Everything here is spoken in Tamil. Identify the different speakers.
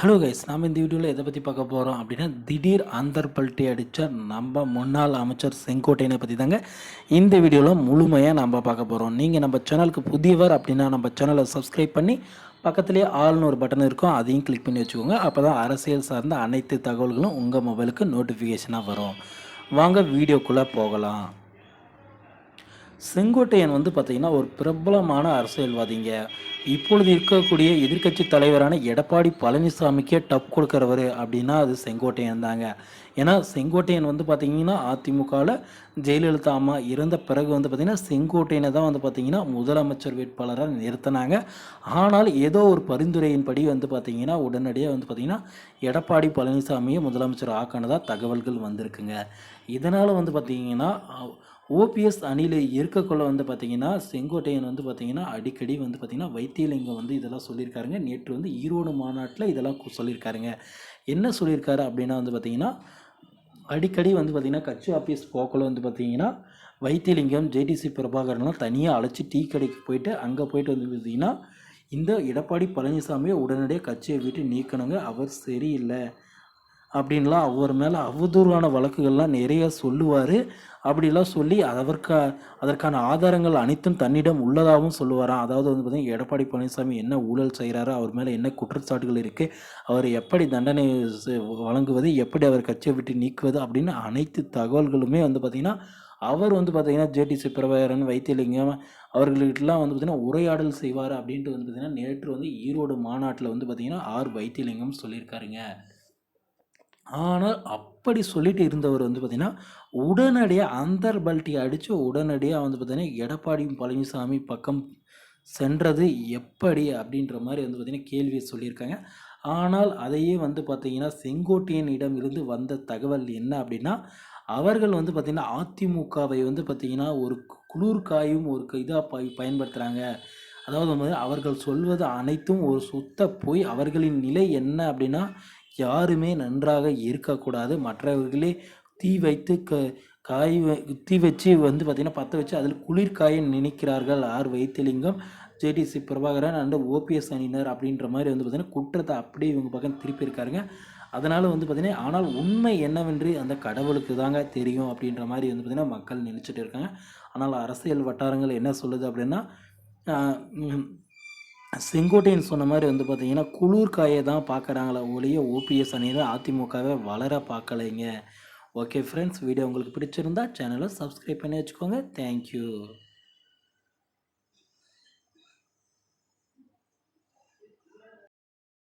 Speaker 1: ஹலோ கைஸ், நாம் இந்த வீடியோவில் எதை பற்றி பார்க்க போகிறோம் அப்படின்னா, திடீர் ஆந்தர் பல்ட்டி அடித்த நம்ம முன்னாள் அமைச்சர் செங்கோட்டையனை பற்றி தாங்க இந்த வீடியோவில் முழுமையாக நம்ம பார்க்க போகிறோம். நீங்கள் நம்ம சேனலுக்கு புதியவர் அப்படின்னா நம்ம சேனலை சப்ஸ்கிரைப் பண்ணி பக்கத்துலேயே ஆல்னு ஒரு பட்டன் இருக்கும், அதையும் கிளிக் பண்ணி வச்சுக்கோங்க. அப்போ தான் அரசியல் சார்ந்த அனைத்து தகவல்களும் உங்கள் மொபைலுக்கு நோட்டிஃபிகேஷனாக வரும். வாங்க வீடியோக்குள்ளே போகலாம். செங்கோட்டையன் பார்த்திங்கன்னா ஒரு பிரபலமான அரசியல்வாதிங்க. இப்பொழுது இருக்கக்கூடிய எதிர்க்கட்சி தலைவரான எடப்பாடி பழனிசாமிக்கே டப் கொடுக்குறவர் அப்படின்னா அது செங்கோட்டையன் தாங்க. ஏன்னா செங்கோட்டையன் பார்த்திங்கன்னா அதிமுகவில் ஜெயலலிதா அம்மா இறந்த பிறகு பார்த்திங்கன்னா செங்கோட்டையனை தான் பார்த்திங்கன்னா முதலமைச்சர் வேட்பாளராக நிறுத்தினாங்க. ஆனால் ஏதோ ஒரு பரிந்துரையின்படி பார்த்திங்கன்னா உடனடியாக பார்த்திங்கன்னா எடப்பாடி பழனிசாமியை முதலமைச்சர் ஆக்கினதாக தகவல்கள் வந்திருக்குங்க. இதனால் பார்த்திங்கன்னா ஓபிஎஸ் அணியில் இருக்கக்குள்ள பார்த்திங்கன்னா செங்கோட்டையன் பார்த்திங்கன்னா அடிக்கடி பார்த்திங்கன்னா வைத்தியலிங்கம் இதெல்லாம் சொல்லியிருக்காருங்க. நேற்று ஈரோடு மாநாட்டில் இதெல்லாம் சொல்லியிருக்காருங்க. என்ன சொல்லியிருக்காரு அப்படின்னா பார்த்திங்கன்னா அடிக்கடி பார்த்திங்கன்னா கட்சி ஆஃபீஸ் போக்கில் பார்த்திங்கன்னா வைத்தியலிங்கம் ஜேடிசி பிரபாகரன்லாம் தனியாக அழைச்சி டீ கடைக்கு போயிட்டு அங்கே போயிட்டு பார்த்திங்கன்னா இந்த எடப்பாடி பழனிசாமியை உடனடியாக கட்சியை விட்டு நீக்கணுங்க, அவர் சரியில்லை அப்படின்லாம் அவர் மேலே அவதூறான வழக்குகள்லாம் நிறைய சொல்லுவார். அப்படிலாம் சொல்லி அதற்கான ஆதாரங்கள் அனைத்தும் தன்னிடம் உள்ளதாகவும் சொல்லுவாராம். அதாவது பார்த்திங்கன்னா எடப்பாடி பழனிசாமி என்ன ஊழல் செய்கிறாரோ, அவர் மேலே என்ன குற்றச்சாட்டுகள் இருக்குது, அவர் எப்படி தண்டனை வழங்குவது, எப்படி அவர் கட்சியை விட்டு நீக்குவது அப்படின்னு அனைத்து தகவல்களுமே பார்த்திங்கன்னா அவர் பார்த்திங்கன்னா ஜேடிசி பிரபாகரன் வைத்தியலிங்கம் அவர்கள்கிட்டலாம் பார்த்திங்கன்னா உரையாடல் செய்வார் அப்படின்ட்டு பார்த்திங்கன்னா நேற்று ஈரோடு மாநாட்டில் பார்த்திங்கன்னா வைத்தியலிங்கம் சொல்லியிருக்காருங்க. ஆனால் அப்படி சொல்லிட்டு இருந்தவர் பார்த்திங்கன்னா உடனடியாக அந்தர் பல்ட்டி அடித்து உடனடியாக பார்த்திங்கன்னா எடப்பாடி பழனிசாமி பக்கம் சென்றது எப்படி அப்படின்ற மாதிரி பார்த்திங்கன்னா கேள்வியை சொல்லியிருக்காங்க. ஆனால் அதையே பார்த்திங்கன்னா செங்கோட்டையனிடம் இருந்து வந்த தகவல் என்ன அப்படின்னா, அவர்கள் பார்த்திங்கன்னா அதிமுகவை பார்த்திங்கன்னா ஒரு குளிர்காயும் ஒரு இதாக பயன்படுத்துகிறாங்க. அதாவது அவர்கள் சொல்வது அனைத்தும் ஒரு சுத்த போய். அவர்களின் நிலை என்ன அப்படின்னா, யாருமே நன்றாக இருக்கக்கூடாது, மற்றவர்களே தீ வைத்து தீ வச்சு பார்த்திங்கன்னா பற்ற வச்சு அதில் குளிர்காய நினைக்கிறார்கள் வைத்தியலிங்கம், ஜேடிசி பிரபாகரன் அண்ட் ஓபிஎஸ் அணியினர் அப்படின்ற மாதிரி பார்த்திங்கன்னா குற்றத்தை அப்படியே இவங்க பக்கம் திருப்பியிருக்காருங்க. அதனால் பார்த்திங்கன்னா ஆனால் உண்மை என்னவென்று அந்த கடவுளுக்கு தாங்க தெரியும் அப்படின்ற மாதிரி பார்த்திங்கன்னா மக்கள் நினச்சிட்டு இருக்காங்க. ஆனால் அரசியல் வட்டாரங்கள் என்ன சொல்லுது அப்படின்னா, செங்கோட்டையன் சொன்ன மாதிரி பார்த்திங்கன்னா குளிர்காயை தான் பார்க்குறாங்களே ஒழிய ஓபிஎஸ் அணியில் அதிமுகவை வளர பார்க்கலைங்க. ஓகே ஃப்ரெண்ட்ஸ், வீடியோ உங்களுக்கு பிடிச்சிருந்தா சேனலை சப்ஸ்கிரைப் பண்ணி வச்சுக்கோங்க. தேங்க்யூ.